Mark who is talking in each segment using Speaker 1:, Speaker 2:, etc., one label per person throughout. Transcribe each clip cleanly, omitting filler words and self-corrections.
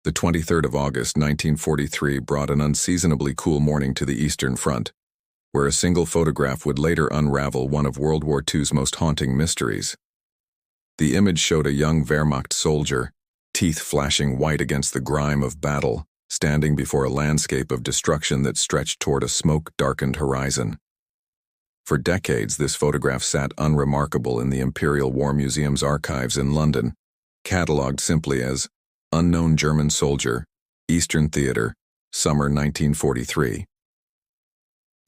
Speaker 1: The 23rd of August, 1943 brought an unseasonably cool morning to the Eastern Front, where a single photograph would later unravel one of World War II's most haunting mysteries. The image showed a young Wehrmacht soldier, teeth flashing white against the grime of battle, standing before a landscape of destruction that stretched toward a smoke-darkened horizon. For decades, this photograph sat unremarkable in the Imperial War Museum's archives in London, catalogued simply as Unknown German Soldier, Eastern Theater, Summer 1943.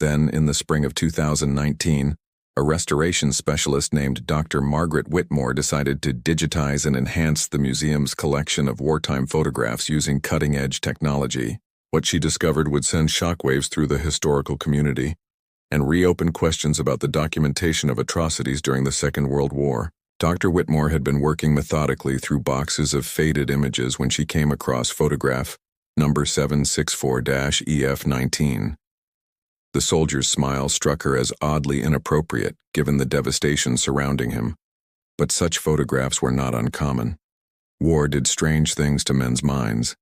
Speaker 1: Then, in the spring of 2019, a restoration specialist named Dr. Margaret Whitmore decided to digitize and enhance the museum's collection of wartime photographs using cutting-edge technology. What she discovered would send shockwaves through the historical community and reopen questions about the documentation of atrocities during the Second World War. Dr. Whitmore had been working methodically through boxes of faded images when she came across photograph number 764-EF19. The soldier's smile struck her as oddly inappropriate given the devastation surrounding him, but such photographs were not uncommon. War did strange things to men's minds,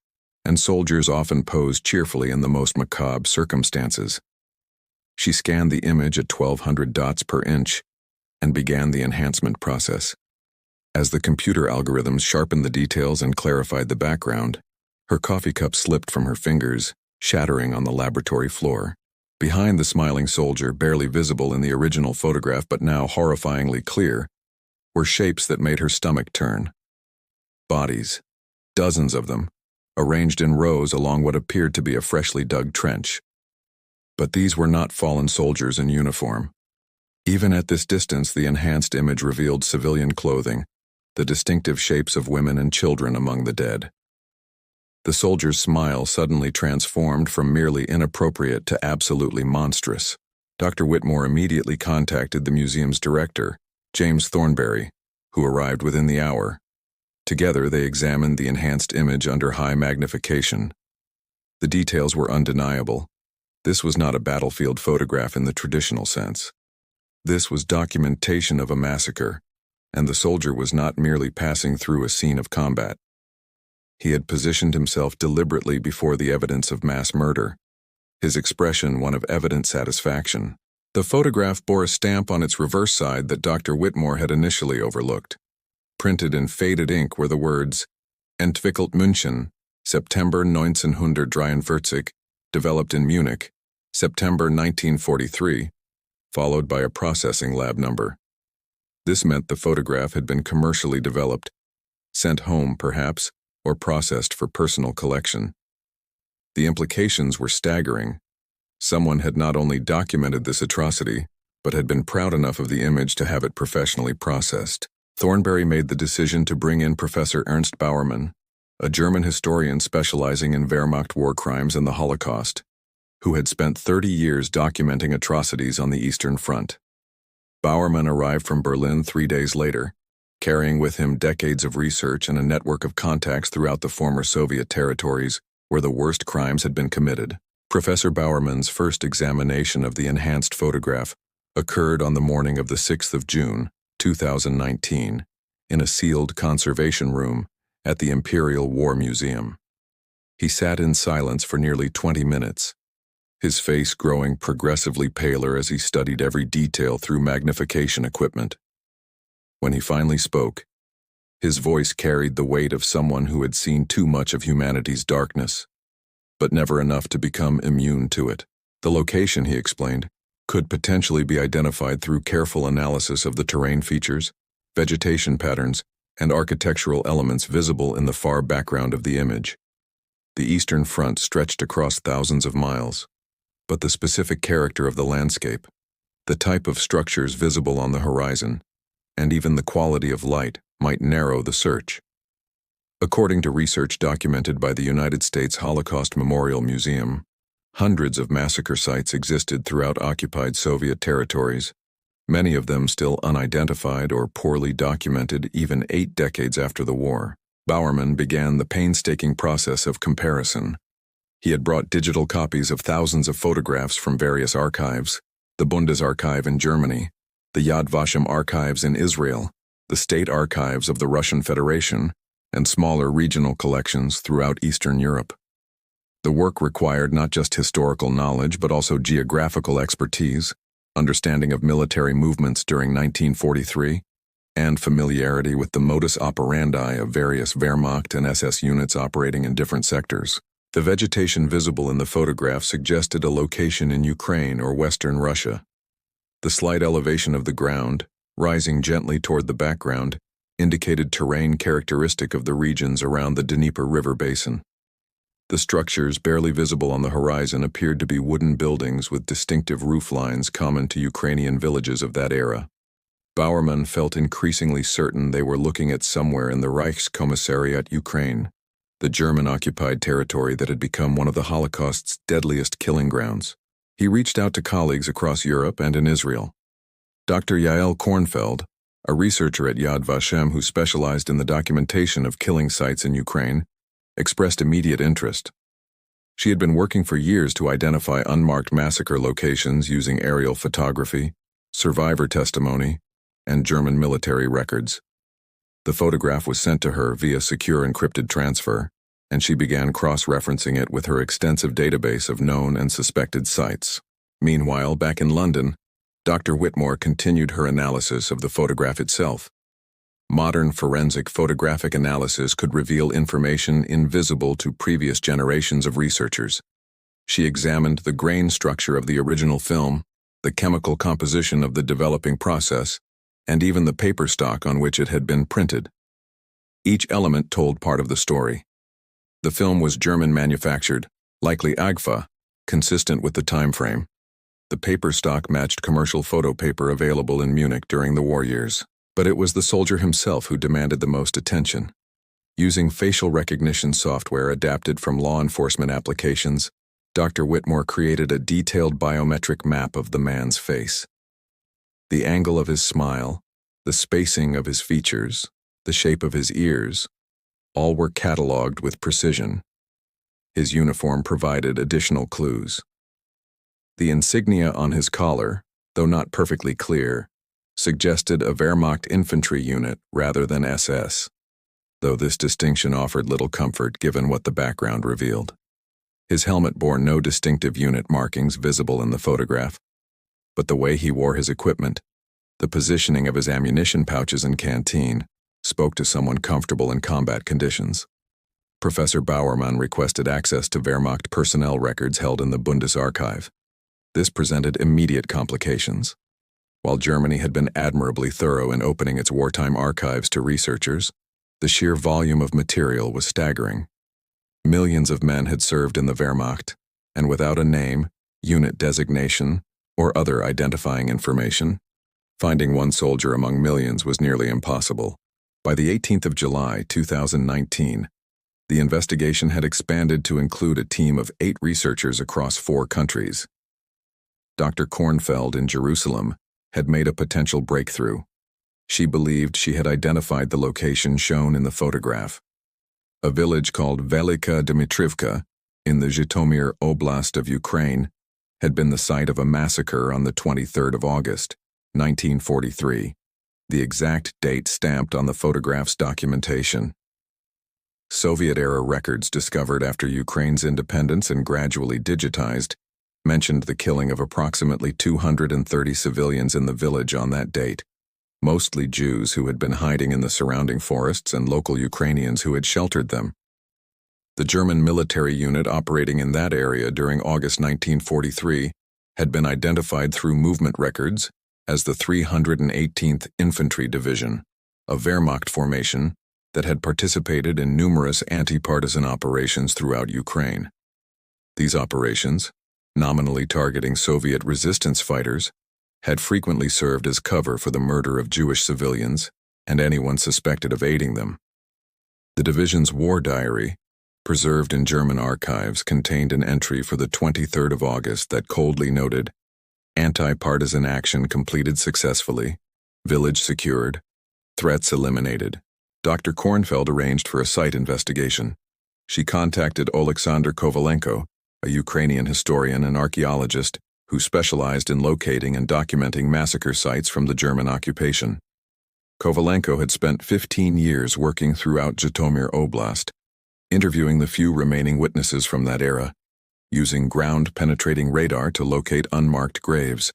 Speaker 1: and soldiers often posed cheerfully in the most macabre circumstances. She scanned the image at 1,200 dots per inch and began the enhancement process. As the computer algorithms sharpened the details and clarified the background, her coffee cup slipped from her fingers, shattering on the laboratory floor. Behind the smiling soldier, barely visible in the original photograph but now horrifyingly clear, were shapes that made her stomach turn. Bodies, dozens of them, arranged in rows along what appeared to be a freshly dug trench. But these were not fallen soldiers in uniform. Even at this distance, the enhanced image revealed civilian clothing, the distinctive shapes of women and children among the dead. The soldier's smile suddenly transformed from merely inappropriate to absolutely monstrous. Dr. Whitmore immediately contacted the museum's director, James Thornberry, who arrived within the hour. Together, they examined the enhanced image under high magnification. The details were undeniable. This was not a battlefield photograph in the traditional sense. This was documentation of a massacre, and the soldier was not merely passing through a scene of combat. He had positioned himself deliberately before the evidence of mass murder, his expression one of evident satisfaction. The photograph bore a stamp on its reverse side that Dr. Whitmore had initially overlooked. Printed in faded ink were the words, Entwickelt München, September 1943, developed in Munich, September 1943, followed by a processing lab number. This meant the photograph had been commercially developed, sent home perhaps, or processed for personal collection. The implications were staggering. Someone had not only documented this atrocity, but had been proud enough of the image to have it professionally processed. Thornberry made the decision to bring in Professor Ernst Bauermann, a German historian specializing in Wehrmacht war crimes and the Holocaust, who had spent 30 years documenting atrocities on the Eastern Front. Bauermann arrived from Berlin 3 days later, carrying with him decades of research and a network of contacts throughout the former Soviet territories where the worst crimes had been committed. Professor Bauermann's first examination of the enhanced photograph occurred on the morning of the 6th of June, 2019, in a sealed conservation room at the Imperial War Museum. He sat in silence for nearly 20 minutes, his face growing progressively paler as he studied every detail through magnification equipment. When he finally spoke, his voice carried the weight of someone who had seen too much of humanity's darkness, but never enough to become immune to it. The location, he explained, could potentially be identified through careful analysis of the terrain features, vegetation patterns, and architectural elements visible in the far background of the image. The Eastern Front stretched across thousands of miles, but the specific character of the landscape, the type of structures visible on the horizon, and even the quality of light might narrow the search. According to research documented by the United States Holocaust Memorial Museum, hundreds of massacre sites existed throughout occupied Soviet territories, many of them still unidentified or poorly documented even 8 decades after the war. Bauermann began the painstaking process of comparison. He had brought digital copies of thousands of photographs from various archives, the Bundesarchiv in Germany, the Yad Vashem archives in Israel, the state archives of the Russian Federation, and smaller regional collections throughout Eastern Europe. The work required not just historical knowledge but also geographical expertise, understanding of military movements during 1943, and familiarity with the modus operandi of various Wehrmacht and SS units operating in different sectors. The vegetation visible in the photograph suggested a location in Ukraine or Western Russia. The slight elevation of the ground, rising gently toward the background, indicated terrain characteristic of the regions around the Dnieper River basin. The structures barely visible on the horizon appeared to be wooden buildings with distinctive roof lines common to Ukrainian villages of that era. Bowerman felt increasingly certain they were looking at somewhere in the Reichskommissariat Ukraine, the German-occupied territory that had become one of the Holocaust's deadliest killing grounds. He reached out to colleagues across Europe and in Israel. Dr. Yael Kornfeld, a researcher at Yad Vashem who specialized in the documentation of killing sites in Ukraine, expressed immediate interest. She had been working for years to identify unmarked massacre locations using aerial photography, survivor testimony, and German military records. The photograph was sent to her via secure encrypted transfer, and she began cross-referencing it with her extensive database of known and suspected sites. Meanwhile, back in London, Dr. Whitmore continued her analysis of the photograph itself. Modern forensic photographic analysis could reveal information invisible to previous generations of researchers. She examined the grain structure of the original film, the chemical composition of the developing process, and even the paper stock on which it had been printed. Each element told part of the story. The film was German manufactured, likely Agfa, consistent with the time frame. The paper stock matched commercial photo paper available in Munich during the war years. But it was the soldier himself who demanded the most attention. Using facial recognition software adapted from law enforcement applications, Dr. Whitmore created a detailed biometric map of the man's face. The angle of his smile, the spacing of his features, the shape of his ears, all were cataloged with precision. His uniform provided additional clues. The insignia on his collar, though not perfectly clear, suggested a Wehrmacht infantry unit rather than SS, though this distinction offered little comfort given what the background revealed. His helmet bore no distinctive unit markings visible in the photograph, but the way he wore his equipment, the positioning of his ammunition pouches and canteen, spoke to someone comfortable in combat conditions. Professor Bowerman requested access to Wehrmacht personnel records held in the Bundesarchiv. This presented immediate complications. While Germany had been admirably thorough in opening its wartime archives to researchers, the sheer volume of material was staggering. Millions of men had served in the Wehrmacht, and without a name, unit designation, or other identifying information, finding one soldier among millions was nearly impossible. By the 18th of July, 2019, the investigation had expanded to include a team of 8 researchers across 4 countries. Dr. Kornfeld in Jerusalem had made a potential breakthrough. She believed she had identified the location shown in the photograph. A village called Velika Dmitrivka in the Zhytomyr Oblast of Ukraine had been the site of a massacre on the 23rd of August, 1943, the exact date stamped on the photograph's documentation. Soviet-era records discovered after Ukraine's independence and gradually digitized mentioned the killing of approximately 230 civilians in the village on that date, mostly Jews who had been hiding in the surrounding forests and local Ukrainians who had sheltered them. The German military unit operating in that area during August 1943 had been identified through movement records as the 318th Infantry Division, a Wehrmacht formation that had participated in numerous anti-partisan operations throughout Ukraine. These operations, nominally targeting Soviet resistance fighters, had frequently served as cover for the murder of Jewish civilians and anyone suspected of aiding them. The division's war diary, preserved in German archives, contained an entry for the 23rd of August that coldly noted, "Anti-partisan action completed successfully, village secured, threats eliminated." Dr. Kornfeld arranged for a site investigation. She contacted Oleksandr Kovalenko, a Ukrainian historian and archaeologist who specialized in locating and documenting massacre sites from the German occupation. Kovalenko had spent 15 years working throughout Zhytomyr Oblast, interviewing the few remaining witnesses from that era, using ground-penetrating radar to locate unmarked graves,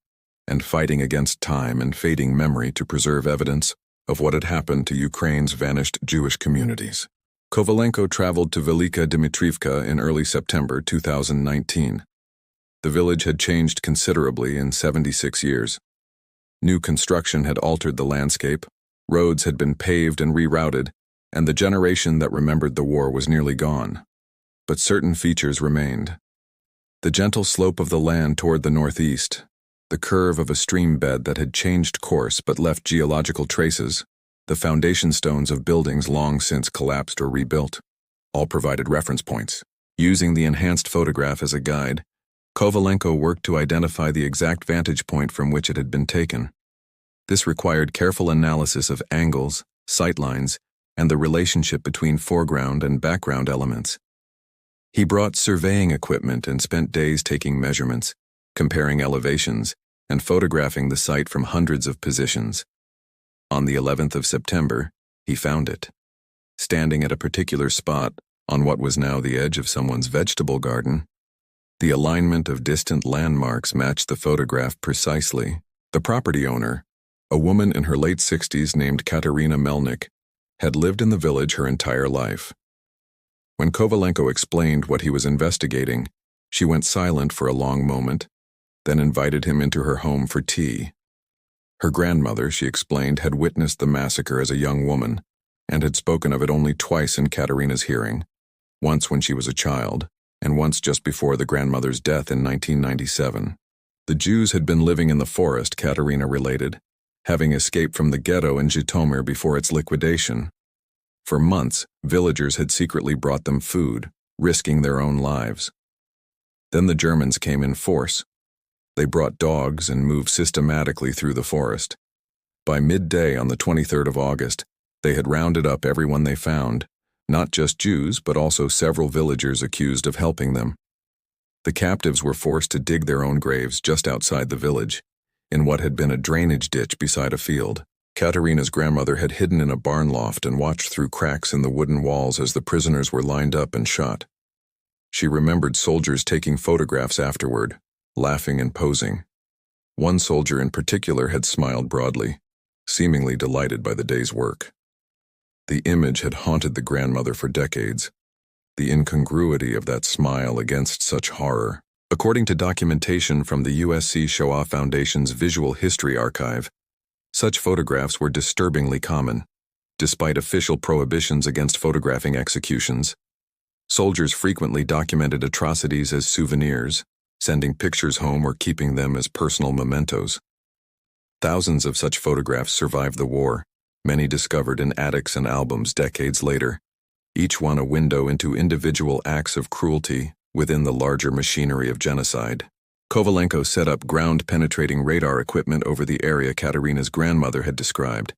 Speaker 1: and fighting against time and fading memory to preserve evidence of what had happened to Ukraine's vanished Jewish communities. Kovalenko traveled to Velika Dmitrivka in early September 2019. The village had changed considerably in 76 years. New construction had altered the landscape, roads had been paved and rerouted, and the generation that remembered the war was nearly gone. But certain features remained. The gentle slope of the land toward the northeast, the curve of a stream bed that had changed course but left geological traces, the foundation stones of buildings long since collapsed or rebuilt, all provided reference points. Using the enhanced photograph as a guide, Kovalenko worked to identify the exact vantage point from which it had been taken. This required careful analysis of angles, sightlines, and the relationship between foreground and background elements. He brought surveying equipment and spent days taking measurements, comparing elevations, and photographing the site from hundreds of positions. On the 11th of September, he found it, standing at a particular spot on what was now the edge of someone's vegetable garden. The alignment of distant landmarks matched the photograph precisely. The property owner, a woman in her late 60s named Katerina Melnik, had lived in the village her entire life. When Kovalenko explained what he was investigating, she went silent for a long moment, then invited him into her home for tea. Her grandmother, she explained, had witnessed the massacre as a young woman and had spoken of it only twice in Katerina's hearing, once when she was a child, and once just before the grandmother's death in 1997. The Jews had been living in the forest, Katerina related, having escaped from the ghetto in Zhytomyr before its liquidation. For months, villagers had secretly brought them food, risking their own lives. Then the Germans came in force. They brought dogs and moved systematically through the forest. By midday on the 23rd of August, they had rounded up everyone they found, not just Jews but also several villagers accused of helping them. The captives were forced to dig their own graves just outside the village, in what had been a drainage ditch beside a field. Katerina's grandmother had hidden in a barn loft and watched through cracks in the wooden walls as the prisoners were lined up and shot. She remembered soldiers taking photographs afterward, laughing and posing. One soldier in particular had smiled broadly, seemingly delighted by the day's work. The image had haunted the grandmother for decades, the incongruity of that smile against such horror. According to documentation from the USC Shoah Foundation's Visual History Archive, such photographs were disturbingly common. Despite official prohibitions against photographing executions, soldiers frequently documented atrocities as souvenirs, sending pictures home or keeping them as personal mementos. Thousands of such photographs survived the war, many discovered in attics and albums decades later, each one a window into individual acts of cruelty within the larger machinery of genocide. Kovalenko set up ground-penetrating radar equipment over the area Katerina's grandmother had described.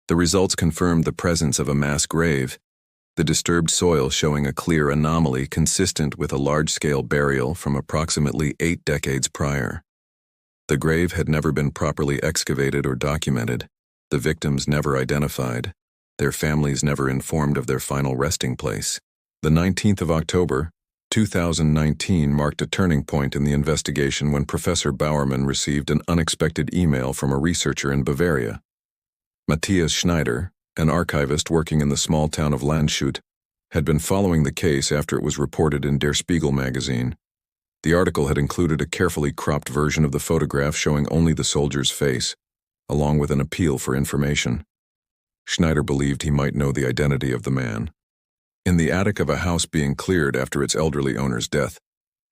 Speaker 1: The results confirmed the presence of a mass grave, the disturbed soil showing a clear anomaly consistent with a large-scale burial from approximately 8 decades prior. The grave had never been properly excavated or documented, the victims never identified, their families never informed of their final resting place. The 19th of October, 2019 marked a turning point in the investigation when Professor Bauerman received an unexpected email from a researcher in Bavaria. Matthias Schneider, an archivist working in the small town of Landshut, had been following the case after it was reported in Der Spiegel magazine. The article had included a carefully cropped version of the photograph showing only the soldier's face, along with an appeal for information. Schneider believed he might know the identity of the man. In the attic of a house being cleared after its elderly owner's death,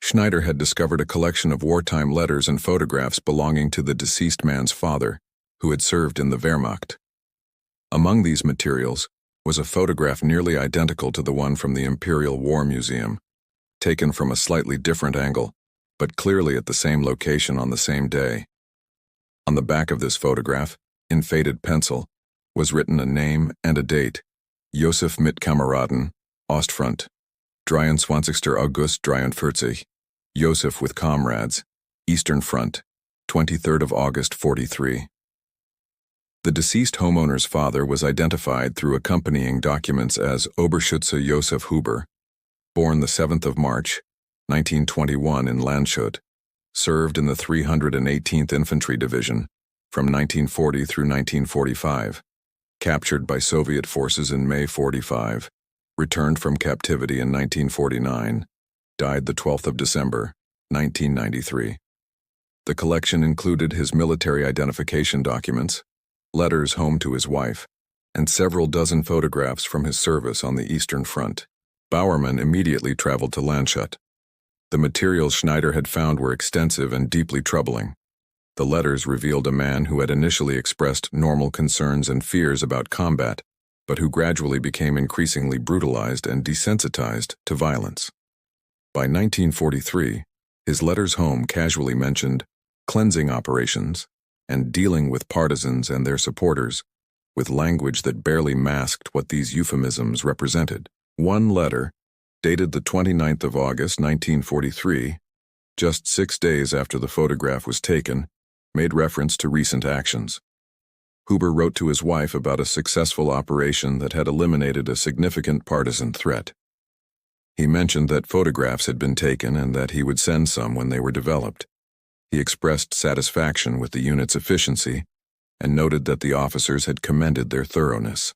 Speaker 1: Schneider had discovered a collection of wartime letters and photographs belonging to the deceased man's father, who had served in the Wehrmacht. Among these materials was a photograph nearly identical to the one from the Imperial War Museum, taken from a slightly different angle, but clearly at the same location on the same day. On the back of this photograph, in faded pencil, was written a name and a date: Josef mit Kameraden, Ostfront, 23. August 43, Josef with comrades, Eastern Front, 23rd of August 43. The deceased homeowner's father was identified through accompanying documents as Oberschütze Josef Huber, born the 7th of March, 1921 in Landshut, served in the 318th Infantry Division from 1940 through 1945, captured by Soviet forces in May 45, returned from captivity in 1949, died the 12th of December, 1993. The collection included his military identification documents, letters home to his wife, and several dozen photographs from his service on the Eastern Front. Bowerman immediately traveled to Landshut. The materials Schneider had found were extensive and deeply troubling. The letters revealed a man who had initially expressed normal concerns and fears about combat, but who gradually became increasingly brutalized and desensitized to violence. By 1943, his letters home casually mentioned cleansing operations and dealing with partisans and their supporters, with language that barely masked what these euphemisms represented. One letter, dated the 29th of August 1943, just 6 days after the photograph was taken, made reference to recent actions. Huber wrote to his wife about a successful operation that had eliminated a significant partisan threat. He mentioned that photographs had been taken and that he would send some when they were developed. He expressed satisfaction with the unit's efficiency and noted that the officers had commended their thoroughness.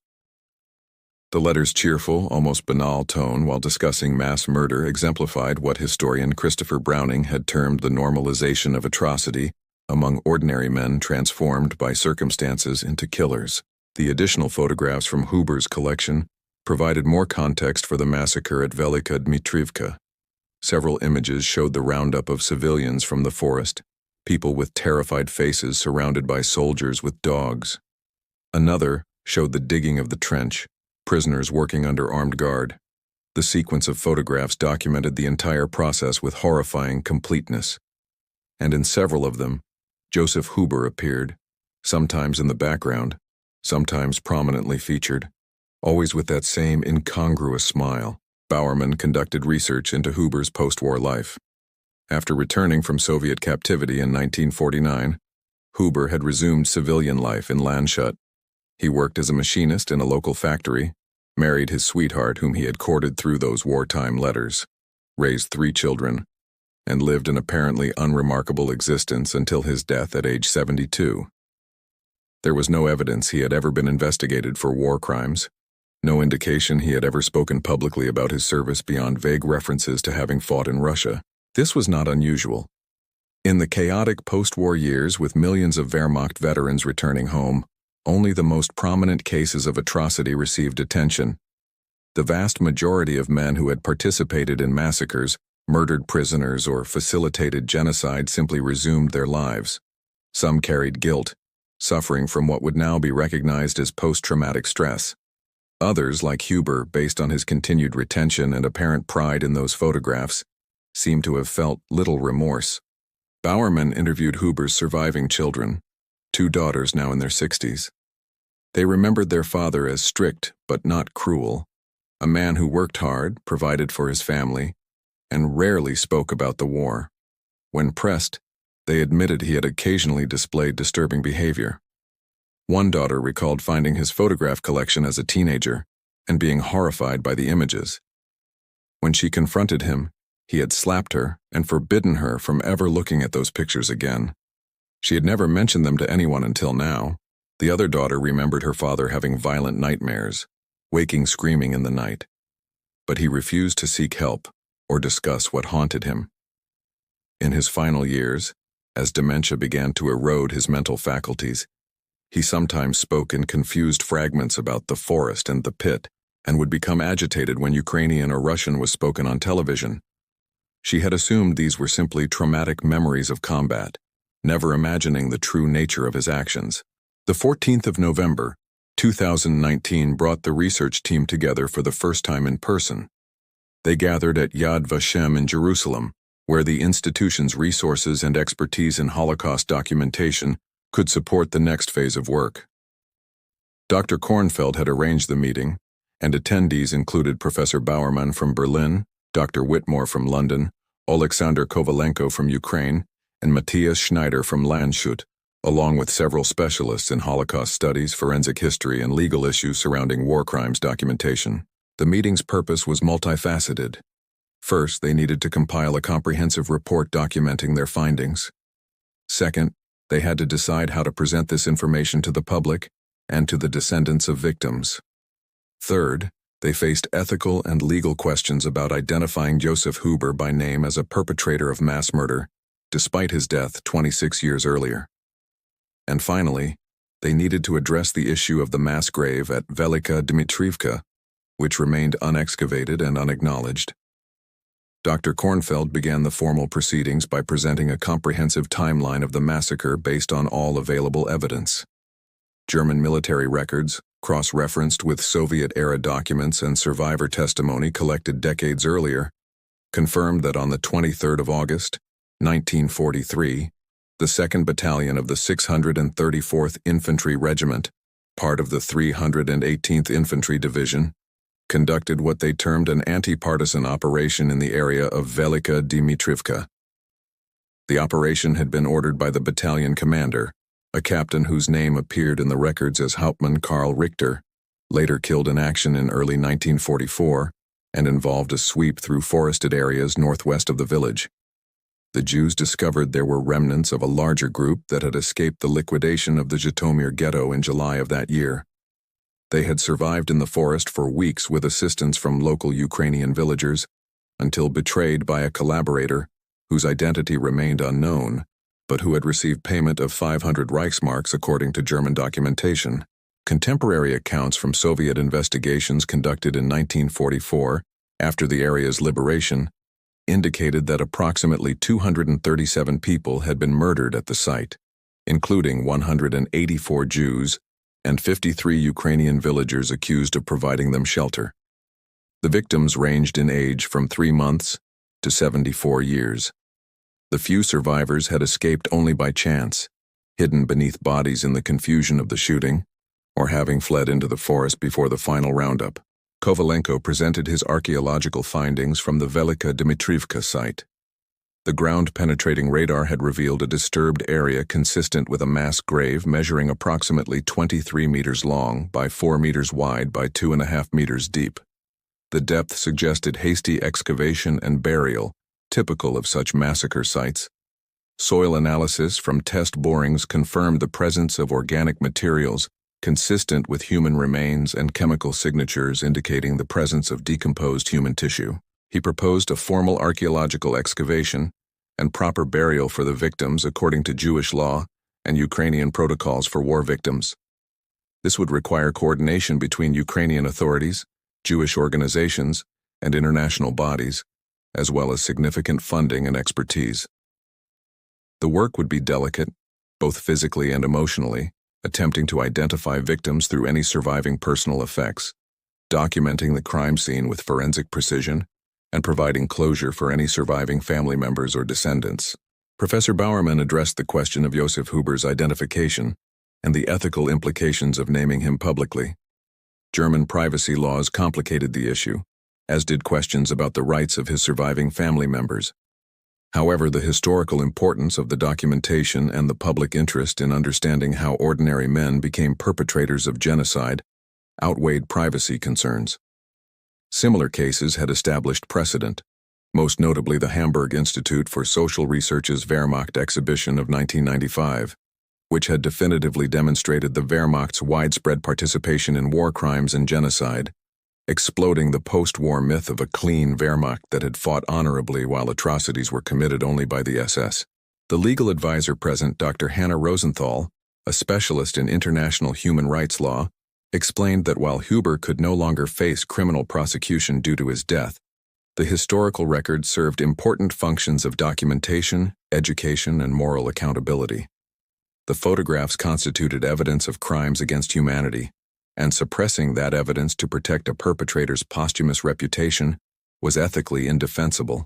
Speaker 1: The letter's cheerful, almost banal tone while discussing mass murder exemplified what historian Christopher Browning had termed the normalization of atrocity among ordinary men transformed by circumstances into killers. The additional photographs from Huber's collection provided more context for the massacre at Velika Dmitrivka. Several images showed the roundup of civilians from the forest, people with terrified faces surrounded by soldiers with dogs. Another showed the digging of the trench, prisoners working under armed guard. The sequence of photographs documented the entire process with horrifying completeness. And in several of them, Josef Huber appeared, sometimes in the background, sometimes prominently featured, always with that same incongruous smile. Bowerman conducted research into Huber's post-war life. After returning from Soviet captivity in 1949, Huber had resumed civilian life in Landshut. He worked as a machinist in a local factory, married his sweetheart whom he had courted through those wartime letters, raised 3 children, and lived an apparently unremarkable existence until his death at age 72. There was no evidence he had ever been investigated for war crimes, no indication he had ever spoken publicly about his service beyond vague references to having fought in Russia. This was not unusual. In the chaotic post-war years with millions of Wehrmacht veterans returning home, only the most prominent cases of atrocity received attention. The vast majority of men who had participated in massacres, murdered prisoners, or facilitated genocide simply resumed their lives. Some carried guilt, suffering from what would now be recognized as post-traumatic stress. Others, like Huber, based on his continued retention and apparent pride in those photographs, seemed to have felt little remorse. Bowerman interviewed Huber's surviving children, 2 daughters now in their 60s. They remembered their father as strict but not cruel, a man who worked hard, provided for his family, and rarely spoke about the war. When pressed, they admitted he had occasionally displayed disturbing behavior. One daughter recalled finding his photograph collection as a teenager and being horrified by the images. When she confronted him, he had slapped her and forbidden her from ever looking at those pictures again. She had never mentioned them to anyone until now. The other daughter remembered her father having violent nightmares, waking screaming in the night. But he refused to seek help or discuss what haunted him. In his final years, as dementia began to erode his mental faculties, he sometimes spoke in confused fragments about the forest and the pit, and would become agitated when Ukrainian or Russian was spoken on television. She had assumed these were simply traumatic memories of combat, never imagining the true nature of his actions. The 14th of November, 2019 brought the research team together for the first time in person. They gathered at Yad Vashem in Jerusalem, where the institution's resources and expertise in Holocaust documentation could support the next phase of work. Dr. Kornfeld had arranged the meeting, and attendees included Professor Bowerman from Berlin, Dr. Whitmore from London, Oleksandr Kovalenko from Ukraine, and Matthias Schneider from Landshut, along with several specialists in Holocaust studies, forensic history, and legal issues surrounding war crimes documentation. The meeting's purpose was multifaceted. First, they needed to compile a comprehensive report documenting their findings. Second, they had to decide how to present this information to the public and to the descendants of victims. Third, they faced ethical and legal questions about identifying Joseph Huber by name as a perpetrator of mass murder, despite his death 26 years earlier. And finally, they needed to address the issue of the mass grave at Velika Dmitrievka, which remained unexcavated and unacknowledged. Dr. Kornfeld began the formal proceedings by presenting a comprehensive timeline of the massacre based on all available evidence. German military records, cross-referenced with Soviet-era documents and survivor testimony collected decades earlier, confirmed that on the 23rd of August, 1943, the 2nd Battalion of the 634th Infantry Regiment, part of the 318th Infantry Division, conducted what they termed an anti-partisan operation in the area of Velika Dmitrievka. The operation had been ordered by the battalion commander, a captain whose name appeared in the records as Hauptmann Karl Richter, later killed in action in early 1944, and involved a sweep through forested areas northwest of the village. The Jews discovered there were remnants of a larger group that had escaped the liquidation of the Zhytomyr ghetto in July of that year. They had survived in the forest for weeks with assistance from local Ukrainian villagers, until betrayed by a collaborator whose identity remained unknown, but who had received payment of 500 Reichsmarks according to German documentation. Contemporary accounts from Soviet investigations conducted in 1944, after the area's liberation, indicated that approximately 237 people had been murdered at the site, including 184 Jews and 53 Ukrainian villagers accused of providing them shelter. The victims ranged in age from 3 months to 74 years. The few survivors had escaped only by chance, hidden beneath bodies in the confusion of the shooting, or having fled into the forest before the final roundup. Kovalenko presented his archaeological findings from the Velika Dmitrievka site. The ground-penetrating radar had revealed a disturbed area consistent with a mass grave measuring approximately 23 meters long by 4 meters wide by 2.5 meters deep. The depth suggested hasty excavation and burial, typical of such massacre sites. Soil analysis from test borings confirmed the presence of organic materials consistent with human remains and chemical signatures indicating the presence of decomposed human tissue. He proposed a formal archaeological excavation and proper burial for the victims according to Jewish law and Ukrainian protocols for war victims. This would require coordination between Ukrainian authorities, Jewish organizations, and international bodies, as well as significant funding and expertise. The work would be delicate, both physically and emotionally, attempting to identify victims through any surviving personal effects, documenting the crime scene with forensic precision, and providing closure for any surviving family members or descendants. Professor Bowerman addressed the question of Joseph Huber's identification and the ethical implications of naming him publicly. German privacy laws complicated the issue, as did questions about the rights of his surviving family members. However, the historical importance of the documentation and the public interest in understanding how ordinary men became perpetrators of genocide outweighed privacy concerns. Similar cases had established precedent, most notably the Hamburg Institute for Social Research's Wehrmacht exhibition of 1995, which had definitively demonstrated the Wehrmacht's widespread participation in war crimes and genocide, exploding the post-war myth of a clean Wehrmacht that had fought honorably while atrocities were committed only by the SS. The legal advisor present, Dr. Hannah Rosenthal, a specialist in international human rights law, explained that while Huber could no longer face criminal prosecution due to his death, the historical record served important functions of documentation, education, and moral accountability. The photographs constituted evidence of crimes against humanity, and suppressing that evidence to protect a perpetrator's posthumous reputation was ethically indefensible.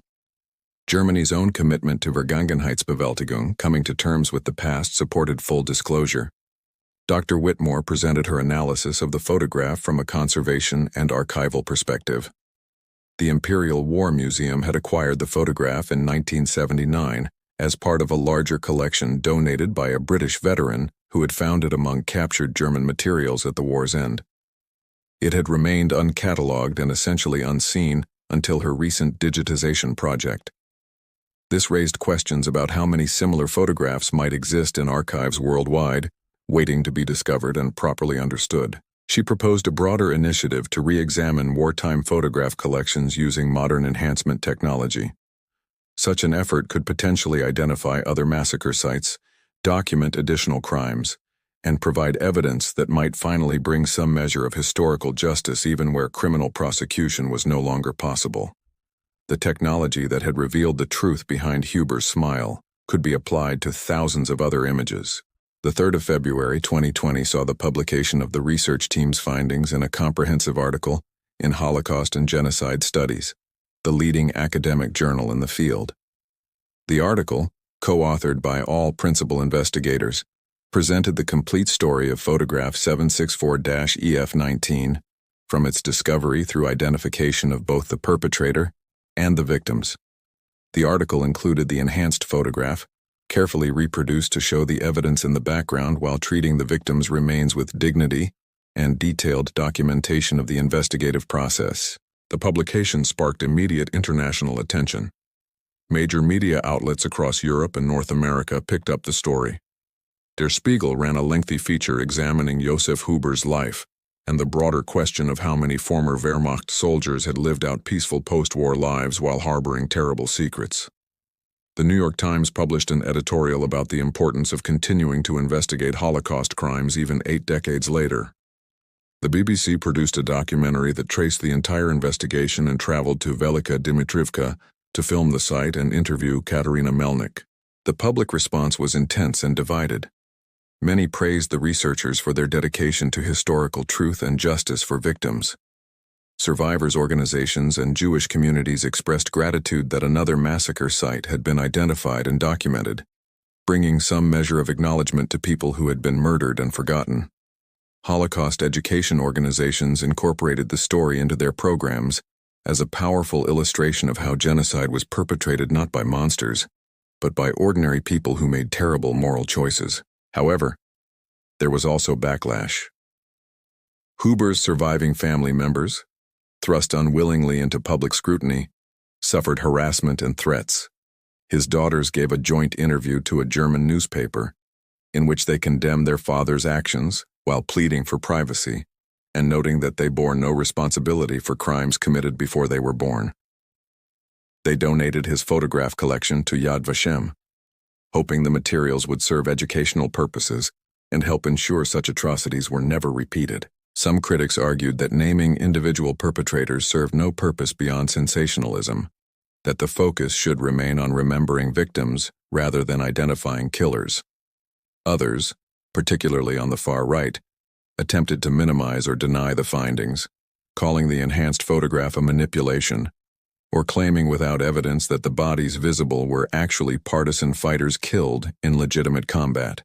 Speaker 1: Germany's own commitment to Vergangenheitsbewältigung, coming to terms with the past, supported full disclosure. Dr. Whitmore presented her analysis of the photograph from a conservation and archival perspective. The Imperial War Museum had acquired the photograph in 1979 as part of a larger collection donated by a British veteran who had found it among captured German materials at the war's end. It had remained uncatalogued and essentially unseen until her recent digitization project. This raised questions about how many similar photographs might exist in archives worldwide, waiting to be discovered and properly understood. She proposed a broader initiative to re-examine wartime photograph collections using modern enhancement technology. Such an effort could potentially identify other massacre sites, document additional crimes, and provide evidence that might finally bring some measure of historical justice even where criminal prosecution was no longer possible. The technology that had revealed the truth behind Huber's smile could be applied to thousands of other images. The 3rd of February 2020 saw the publication of the research team's findings in a comprehensive article in Holocaust and Genocide Studies, the leading academic journal in the field. The article, co-authored by all principal investigators, presented the complete story of photograph 764-EF19, from its discovery through identification of both the perpetrator and the victims. The article included the enhanced photograph, carefully reproduced to show the evidence in the background while treating the victims' remains with dignity, and detailed documentation of the investigative process. The publication sparked immediate international attention. Major media outlets across Europe and North America picked up the story. Der Spiegel ran a lengthy feature examining Josef Huber's life and the broader question of how many former Wehrmacht soldiers had lived out peaceful post-war lives while harboring terrible secrets. The New York Times published an editorial about the importance of continuing to investigate Holocaust crimes even 8 decades later. The BBC produced a documentary that traced the entire investigation and traveled to Velika Dimitrivka to film the site and interview Katarina Melnick. The public response was intense and divided. Many praised the researchers for their dedication to historical truth and justice for victims. Survivors' organizations and Jewish communities expressed gratitude that another massacre site had been identified and documented, bringing some measure of acknowledgement to people who had been murdered and forgotten. Holocaust education organizations incorporated the story into their programs as a powerful illustration of how genocide was perpetrated not by monsters, but by ordinary people who made terrible moral choices. However, there was also backlash. Huber's surviving family members, thrust unwillingly into public scrutiny, suffered harassment and threats. His daughters gave a joint interview to a German newspaper, in which they condemned their father's actions while pleading for privacy and noting that they bore no responsibility for crimes committed before they were born. They donated his photograph collection to Yad Vashem, hoping the materials would serve educational purposes and help ensure such atrocities were never repeated. Some critics argued that naming individual perpetrators served no purpose beyond sensationalism, that the focus should remain on remembering victims rather than identifying killers. Others, particularly on the far right, attempted to minimize or deny the findings, calling the enhanced photograph a manipulation, or claiming without evidence that the bodies visible were actually partisan fighters killed in legitimate combat.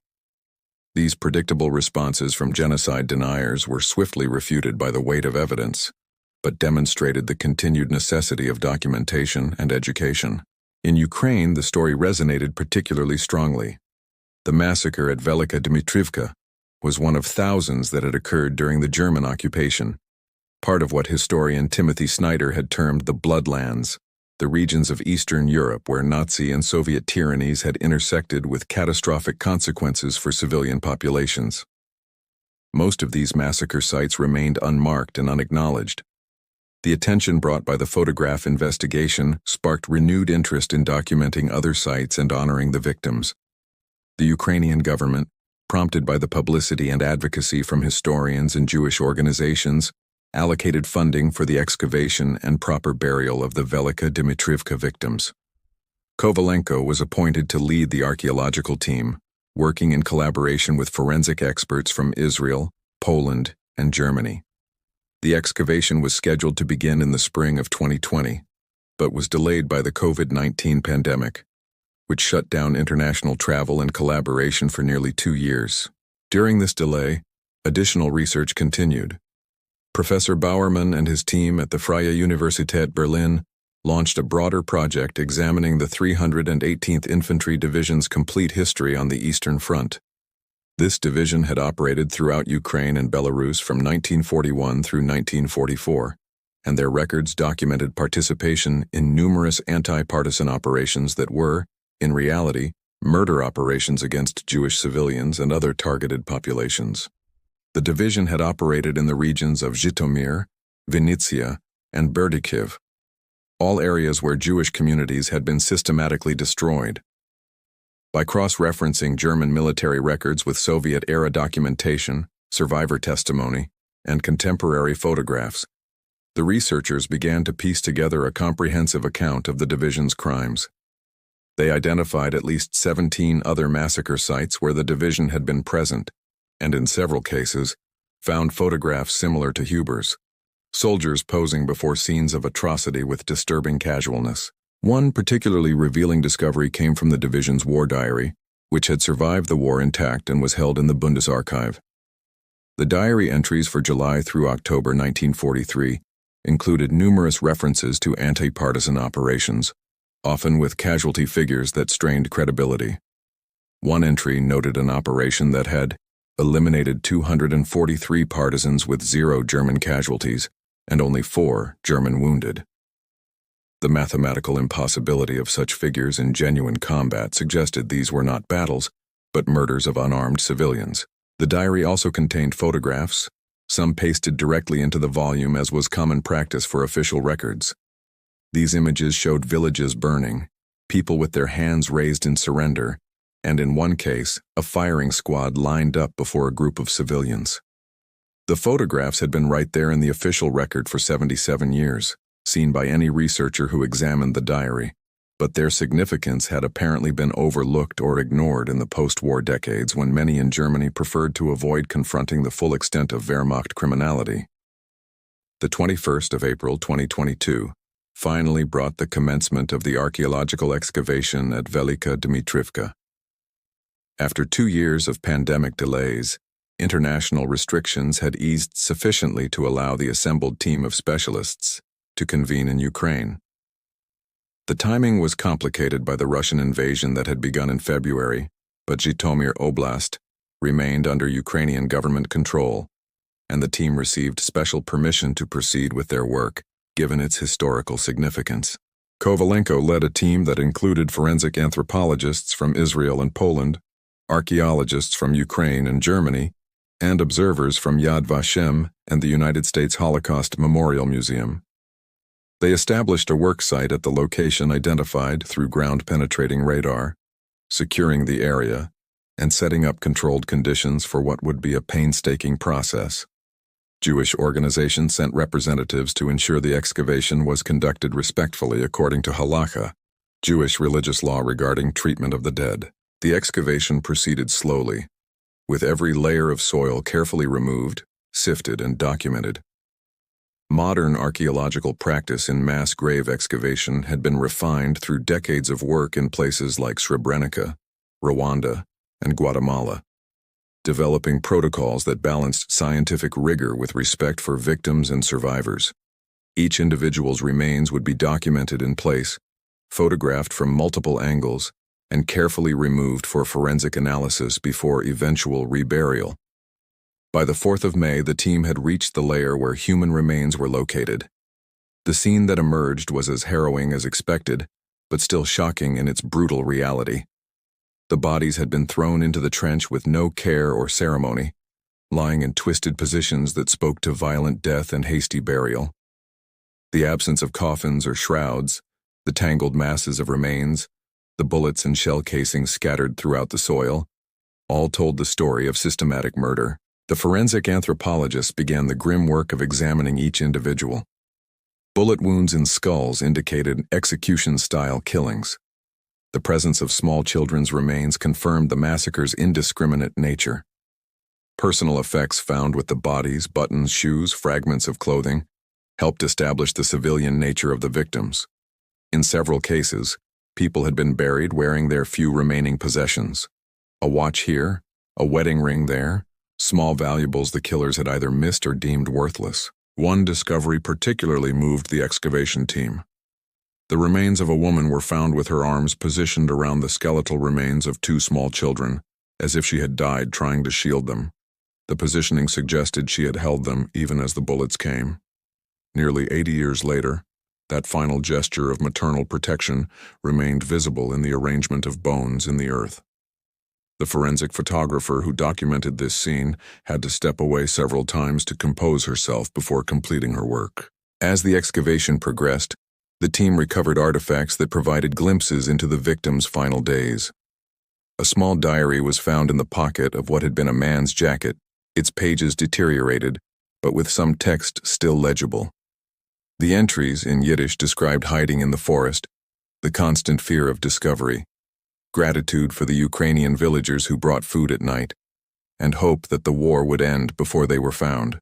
Speaker 1: These predictable responses from genocide deniers were swiftly refuted by the weight of evidence, but demonstrated the continued necessity of documentation and education. In Ukraine, the story resonated particularly strongly. The massacre at Velika Dimitrivka was one of thousands that had occurred during the German occupation, part of what historian Timothy Snyder had termed the Bloodlands, the regions of Eastern Europe where Nazi and Soviet tyrannies had intersected with catastrophic consequences for civilian populations. Most of these massacre sites remained unmarked and unacknowledged. The attention brought by the photograph investigation sparked renewed interest in documenting other sites and honoring the victims. The Ukrainian government, prompted by the publicity and advocacy from historians and Jewish organizations, allocated funding for the excavation and proper burial of the Velika Dimitrivka victims. Kovalenko was appointed to lead the archaeological team, working in collaboration with forensic experts from Israel, Poland, and Germany. The excavation was scheduled to begin in the spring of 2020, but was delayed by the COVID-19 pandemic, which shut down international travel and collaboration for nearly 2 years. During this delay, additional research continued. Professor Bauermann and his team at the Freie Universität Berlin launched a broader project examining the 318th Infantry Division's complete history on the Eastern Front. This division had operated throughout Ukraine and Belarus from 1941 through 1944, and their records documented participation in numerous anti-partisan operations that were, in reality, murder operations against Jewish civilians and other targeted populations. The division had operated in the regions of Zhytomyr, Vinnytsia, and Berdikiv, all areas where Jewish communities had been systematically destroyed. By cross-referencing German military records with Soviet-era documentation, survivor testimony, and contemporary photographs, the researchers began to piece together a comprehensive account of the division's crimes. They identified at least 17 other massacre sites where the division had been present, and in several cases, found photographs similar to Huber's. Soldiers posing before scenes of atrocity with disturbing casualness. One particularly revealing discovery came from the division's war diary, which had survived the war intact and was held in the Bundesarchiv. The diary entries for July through October 1943 included numerous references to anti-partisan operations, often with casualty figures that strained credibility. One entry noted an operation that had eliminated 243 partisans with 0 German casualties and only 4 German wounded. The mathematical impossibility of such figures in genuine combat suggested these were not battles, but murders of unarmed civilians. The diary also contained photographs, some pasted directly into the volume as was common practice for official records. These images showed villages burning, people with their hands raised in surrender, and in one case, a firing squad lined up before a group of civilians. The photographs had been right there in the official record for 77 years. Seen by any researcher who examined the diary, but their significance had apparently been overlooked or ignored in the post-war decades when many in Germany preferred to avoid confronting the full extent of Wehrmacht criminality. The 21st of April 2022 finally brought the commencement of the archaeological excavation at Velika Dmitrivka. After 2 years of pandemic delays, international restrictions had eased sufficiently to allow the assembled team of specialists to convene in Ukraine. The timing was complicated by the Russian invasion that had begun in February, but Zhytomyr Oblast remained under Ukrainian government control, and the team received special permission to proceed with their work, given its historical significance. Kovalenko led a team that included forensic anthropologists from Israel and Poland, archaeologists from Ukraine and Germany, and observers from Yad Vashem and the United States Holocaust Memorial Museum. They established a work site at the location identified through ground-penetrating radar, securing the area, and setting up controlled conditions for what would be a painstaking process. Jewish organizations sent representatives to ensure the excavation was conducted respectfully according to halakha, Jewish religious law regarding treatment of the dead. The excavation proceeded slowly, with every layer of soil carefully removed, sifted, and documented. Modern archaeological practice in mass grave excavation had been refined through decades of work in places like Srebrenica, Rwanda, and Guatemala, developing protocols that balanced scientific rigor with respect for victims and survivors. Each individual's remains would be documented in place, photographed from multiple angles, and carefully removed for forensic analysis before eventual reburial. By the 4th of May, the team had reached the layer where human remains were located. The scene that emerged was as harrowing as expected, but still shocking in its brutal reality. The bodies had been thrown into the trench with no care or ceremony, lying in twisted positions that spoke to violent death and hasty burial. The absence of coffins or shrouds, the tangled masses of remains, the bullets and shell casings scattered throughout the soil, all told the story of systematic murder. The forensic anthropologists began the grim work of examining each individual. Bullet wounds in skulls indicated execution-style killings. The presence of small children's remains confirmed the massacre's indiscriminate nature. Personal effects found with the bodies, buttons, shoes, fragments of clothing, helped establish the civilian nature of the victims. In several cases, people had been buried wearing their few remaining possessions. A watch here, a wedding ring there, small valuables the killers had either missed or deemed worthless. One discovery particularly moved the excavation team. The remains of a woman were found with her arms positioned around the skeletal remains of two small children, as if she had died trying to shield them. The positioning suggested she had held them even as the bullets came. Nearly 80 years later, that final gesture of maternal protection remained visible in the arrangement of bones in the earth. The forensic photographer who documented this scene had to step away several times to compose herself before completing her work. As the excavation progressed, the team recovered artifacts that provided glimpses into the victim's final days. A small diary was found in the pocket of what had been a man's jacket, its pages deteriorated, but with some text still legible. The entries in Yiddish described hiding in the forest, the constant fear of discovery, gratitude for the Ukrainian villagers who brought food at night, and hope that the war would end before they were found.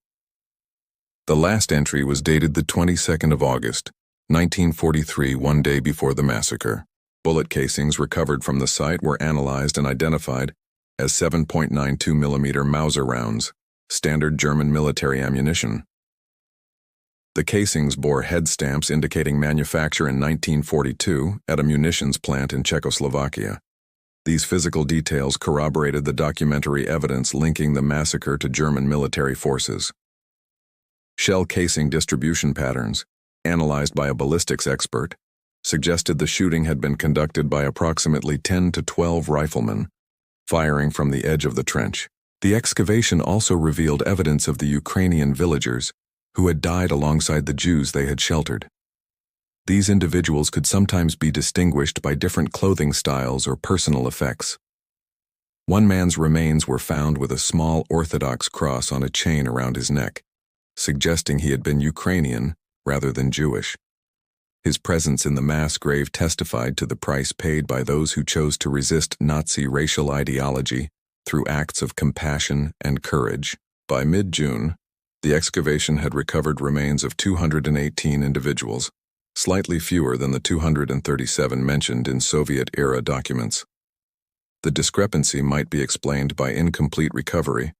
Speaker 1: The last entry was dated the 22nd of August, 1943, one day before the massacre. Bullet casings recovered from the site were analyzed and identified as 7.92 millimeter Mauser rounds, standard German military ammunition. The casings bore head stamps indicating manufacture in 1942 at a munitions plant in Czechoslovakia. These physical details corroborated the documentary evidence linking the massacre to German military forces. Shell casing distribution patterns, analyzed by a ballistics expert, suggested the shooting had been conducted by approximately 10 to 12 riflemen, firing from the edge of the trench. The excavation also revealed evidence of the Ukrainian villagers who had died alongside the Jews they had sheltered. These individuals could sometimes be distinguished by different clothing styles or personal effects. One man's remains were found with a small Orthodox cross on a chain around his neck, suggesting he had been Ukrainian rather than Jewish. His presence in the mass grave testified to the price paid by those who chose to resist Nazi racial ideology through acts of compassion and courage. By mid-June, the excavation had recovered remains of 218 individuals, slightly fewer than the 237 mentioned in Soviet-era documents. The discrepancy might be explained by incomplete recovery,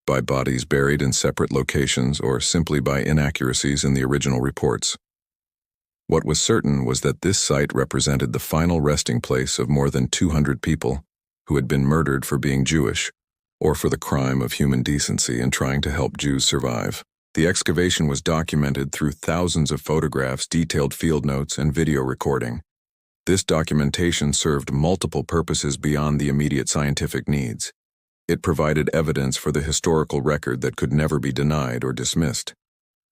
Speaker 1: by bodies buried in separate locations, or simply by inaccuracies in the original reports. What was certain was that this site represented the final resting place of more than 200 people who had been murdered for being Jewish, or for the crime of human decency in trying to help Jews survive. The excavation was documented through thousands of photographs, detailed field notes, and video recording. This documentation served multiple purposes beyond the immediate scientific needs. It provided evidence for the historical record that could never be denied or dismissed.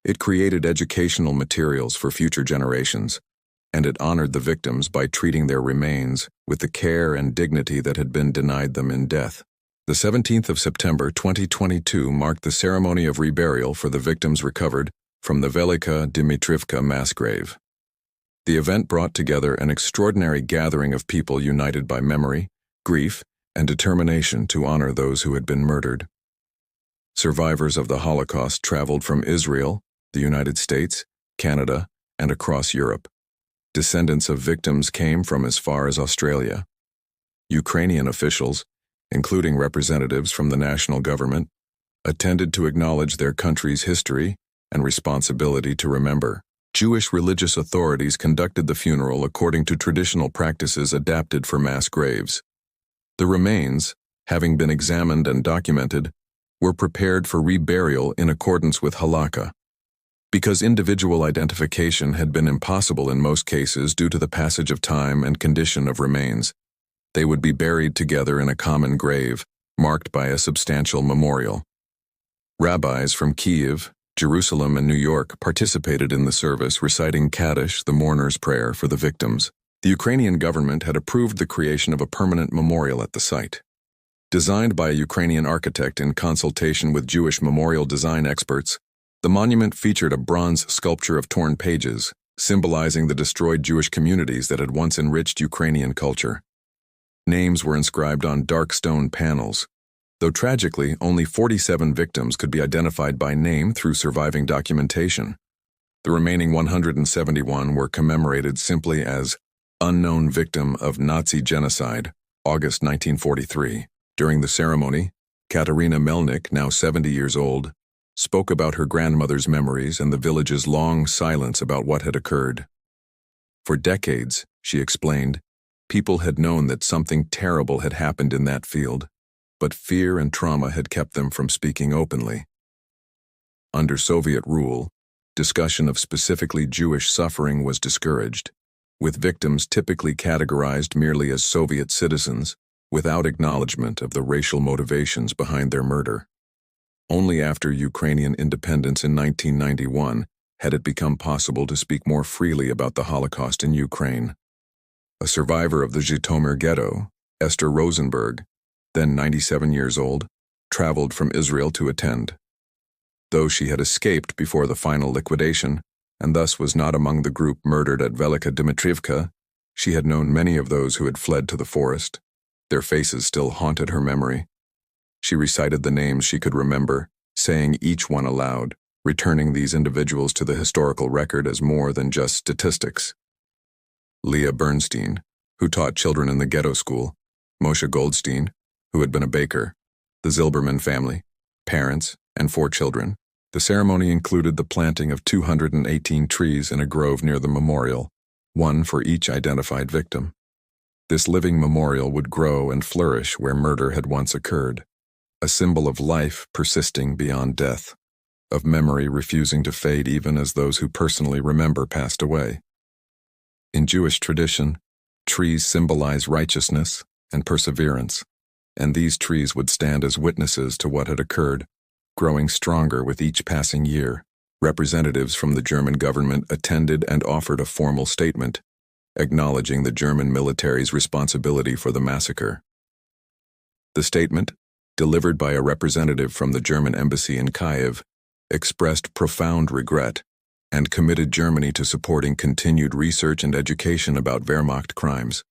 Speaker 1: It created educational materials for future generations, and it honored the victims by treating their remains with the care and dignity that had been denied them in death. The 17th of September 2022 marked the ceremony of reburial for the victims recovered from the Velika Dmitrivka mass grave. The event brought together an extraordinary gathering of people united by memory, grief, and determination to honor those who had been murdered. Survivors of the Holocaust traveled from Israel, the United States, Canada, and across Europe. Descendants of victims came from as far as Australia. Ukrainian officials, including representatives from the national government, attended to acknowledge their country's history and responsibility to remember. Jewish religious authorities conducted the funeral according to traditional practices adapted for mass graves. The remains, having been examined and documented, were prepared for reburial in accordance with halakha. Because individual identification had been impossible in most cases due to the passage of time and condition of remains, they would be buried together in a common grave, marked by a substantial memorial. Rabbis from Kyiv, Jerusalem, and New York participated in the service, reciting Kaddish, the mourner's prayer for the victims. The Ukrainian government had approved the creation of a permanent memorial at the site. Designed by a Ukrainian architect in consultation with Jewish memorial design experts, the monument featured a bronze sculpture of torn pages, symbolizing the destroyed Jewish communities that had once enriched Ukrainian culture. Names were inscribed on dark stone panels, though tragically only 47 victims could be identified by name through surviving documentation. The remaining 171 were commemorated simply as unknown victim of Nazi genocide, August 1943. During the ceremony, Katerina Melnik, now 70 years old, spoke about her grandmother's memories and the village's long silence about what had occurred. For decades, she explained, people had known that something terrible had happened in that field, but fear and trauma had kept them from speaking openly. Under Soviet rule, discussion of specifically Jewish suffering was discouraged, with victims typically categorized merely as Soviet citizens, without acknowledgement of the racial motivations behind their murder. Only after Ukrainian independence in 1991 had it become possible to speak more freely about the Holocaust in Ukraine. A survivor of the Zhytomyr ghetto, Esther Rosenberg, then 97 years old, traveled from Israel to attend. Though she had escaped before the final liquidation, and thus was not among the group murdered at Velika Dmitrivka, she had known many of those who had fled to the forest. Their faces still haunted her memory. She recited the names she could remember, saying each one aloud, returning these individuals to the historical record as more than just statistics. Leah Bernstein, who taught children in the ghetto school, Moshe Goldstein, who had been a baker, the Zilberman family, parents, and 4 children. The ceremony included the planting of 218 trees in a grove near the memorial, one for each identified victim. This living memorial would grow and flourish where murder had once occurred, a symbol of life persisting beyond death, of memory refusing to fade even as those who personally remember passed away. In Jewish tradition, trees symbolize righteousness and perseverance, and these trees would stand as witnesses to what had occurred, growing stronger with each passing year. Representatives from the German government attended and offered a formal statement, acknowledging the German military's responsibility for the massacre. The statement, delivered by a representative from the German embassy in Kyiv, expressed profound regret and committed Germany to supporting continued research and education about Wehrmacht crimes.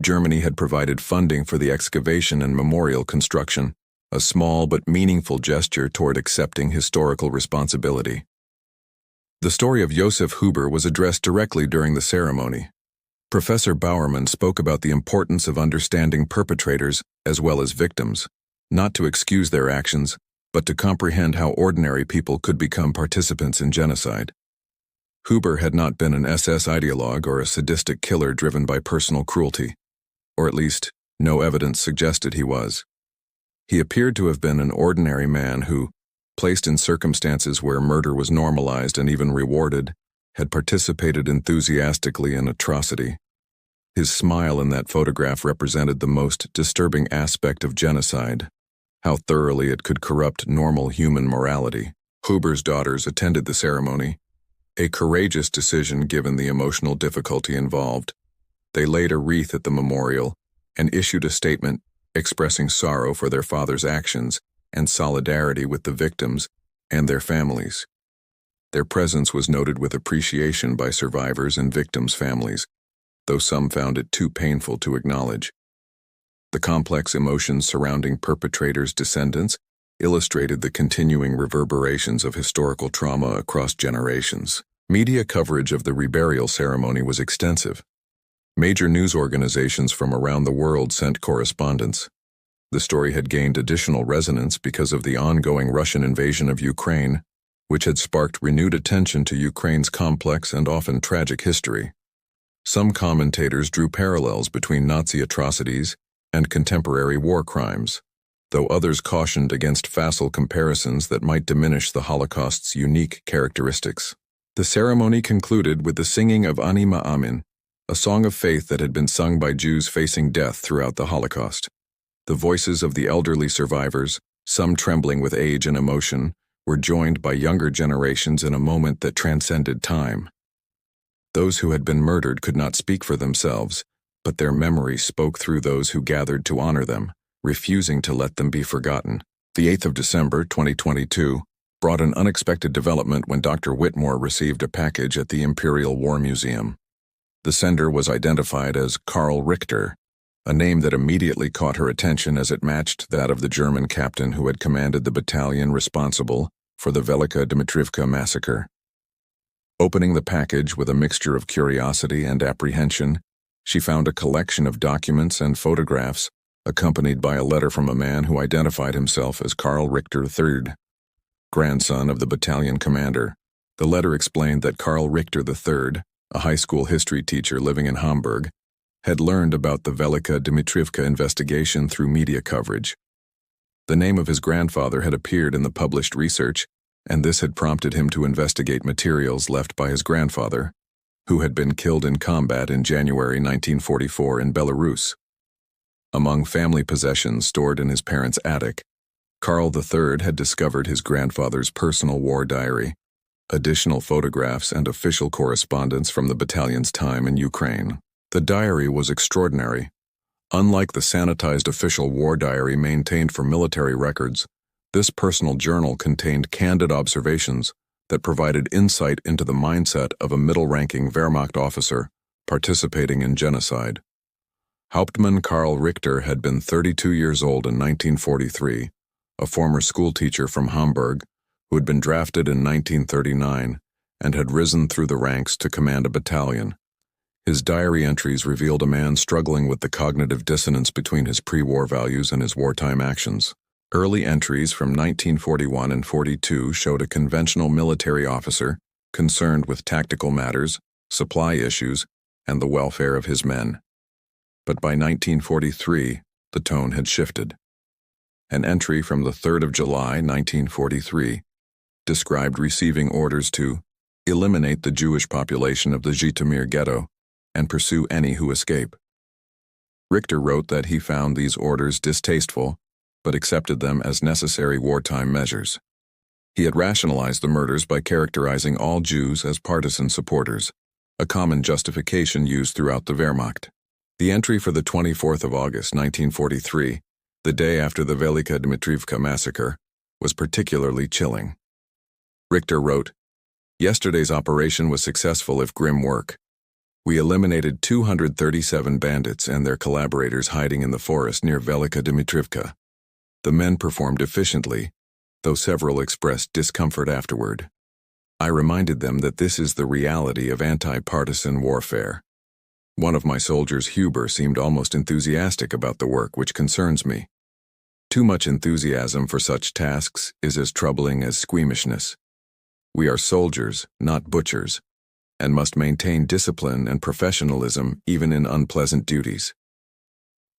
Speaker 1: Germany had provided funding for the excavation and memorial construction, a small but meaningful gesture toward accepting historical responsibility. The story of Josef Huber was addressed directly during the ceremony. Professor Bowerman spoke about the importance of understanding perpetrators as well as victims, not to excuse their actions, but to comprehend how ordinary people could become participants in genocide. Huber had not been an SS ideologue or a sadistic killer driven by personal cruelty, or at least, no evidence suggested he was. He appeared to have been an ordinary man who, placed in circumstances where murder was normalized and even rewarded, had participated enthusiastically in atrocity. His smile in that photograph represented the most disturbing aspect of genocide, how thoroughly it could corrupt normal human morality. Huber's daughters attended the ceremony, a courageous decision given the emotional difficulty involved. They laid a wreath at the memorial and issued a statement expressing sorrow for their father's actions and solidarity with the victims and their families. Their presence was noted with appreciation by survivors and victims' families, though some found it too painful to acknowledge. The complex emotions surrounding perpetrators' descendants illustrated the continuing reverberations of historical trauma across generations. Media coverage of the reburial ceremony was extensive. Major news organizations from around the world sent correspondents. The story had gained additional resonance because of the ongoing Russian invasion of Ukraine, which had sparked renewed attention to Ukraine's complex and often tragic history. Some commentators drew parallels between Nazi atrocities and contemporary war crimes, though others cautioned against facile comparisons that might diminish the Holocaust's unique characteristics. The ceremony concluded with the singing of Ani Ma'amin, a song of faith that had been sung by Jews facing death throughout the Holocaust. The voices of the elderly survivors, some trembling with age and emotion, were joined by younger generations in a moment that transcended time. Those who had been murdered could not speak for themselves, but their memory spoke through those who gathered to honor them, refusing to let them be forgotten. The 8th of December, 2022, brought an unexpected development when Dr. Whitmore received a package at the Imperial War Museum. The sender was identified as Karl Richter, a name that immediately caught her attention as it matched that of the German captain who had commanded the battalion responsible for the Velika Dmitrivka massacre. Opening the package with a mixture of curiosity and apprehension, she found a collection of documents and photographs, accompanied by a letter from a man who identified himself as Karl Richter III, grandson of the battalion commander. The letter explained that Karl Richter III, a high school history teacher living in Hamburg, had learned about the Velika Dmitrievka investigation through media coverage. The name of his grandfather had appeared in the published research, and this had prompted him to investigate materials left by his grandfather, who had been killed in combat in January 1944 in Belarus. Among family possessions stored in his parents' attic, Karl III had discovered his grandfather's personal war diary, additional photographs and official correspondence from the battalion's time in Ukraine. The diary was extraordinary. Unlike the sanitized official war diary maintained for military records, this personal journal contained candid observations that provided insight into the mindset of a middle-ranking Wehrmacht officer participating in genocide. Hauptmann Karl Richter had been 32 years old in 1943, a former schoolteacher from Hamburg who had been drafted in 1939 and had risen through the ranks to command a battalion. His diary entries revealed a man struggling with the cognitive dissonance between his pre-war values and his wartime actions. Early entries from 1941 and 42 showed a conventional military officer concerned with tactical matters, supply issues, and the welfare of his men. But by 1943, the tone had shifted. An entry from the 3rd of July, 1943, described receiving orders to eliminate the Jewish population of the Zhytomyr ghetto and pursue any who escape. Richter wrote that he found these orders distasteful, but accepted them as necessary wartime measures. He had rationalized the murders by characterizing all Jews as partisan supporters, a common justification used throughout the Wehrmacht. The entry for the 24th of August, 1943, the day after the Velika Dmitrievka massacre, was particularly chilling. Richter wrote, "Yesterday's operation was successful if grim work. We eliminated 237 bandits and their collaborators hiding in the forest near Velika Dmitrievka. The men performed efficiently, though several expressed discomfort afterward. I reminded them that this is the reality of anti-partisan warfare. One of my soldiers, Huber, seemed almost enthusiastic about the work, which concerns me. Too much enthusiasm for such tasks is as troubling as squeamishness. We are soldiers, not butchers, and must maintain discipline and professionalism even in unpleasant duties."